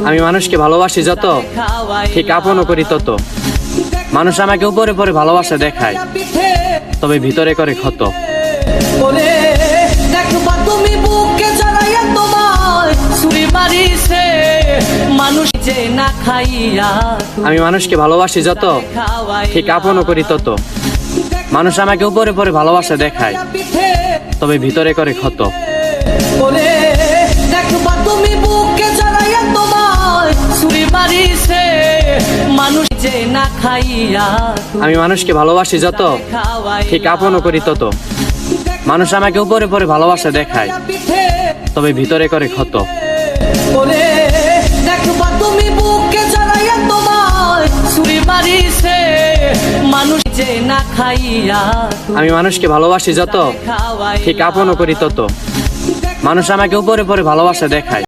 আমি মানুষকে ভালোবাসি যত, ঠিক আপনও করি তত। মানুষ আমাকে উপরে পরে ভালোবাসা দেখায়, তবে ভিতরে করে ক্ষত। তুমি বুকে জড়াইয়া তোমায় ছুরি মারিছে মানুষ যে না খাইয়া। আমি মানুষকে ভালোবাসি যত, ঠিক আপনও করি তত। মানুষ আমাকে উপরে পরে ভালোবাসা দেখায়, তবে ভিতরে করে ক্ষত। তুমি বুকে জড়াইয়া তোমায় ছুরি মারিছে মানুষ যে না খাইয়া। আমি মানুষকে ভালোবাসি যত, ঠিক আপনও করি তত। মানুষ আমাকে উপরে পরে ভালোবাসা দেখায়, তবে ভিতরে করে ক্ষত। তুমি বুকে জড়াইয়া তোমায় ছুরি মারিছে মানুষ যে না খাইয়া। আমি মানুষকে ভালোবাসি যত, ঠিক আপনও করি তত। মানুষ আমাকে উপরে পরে ভালোবাসা দেখায়,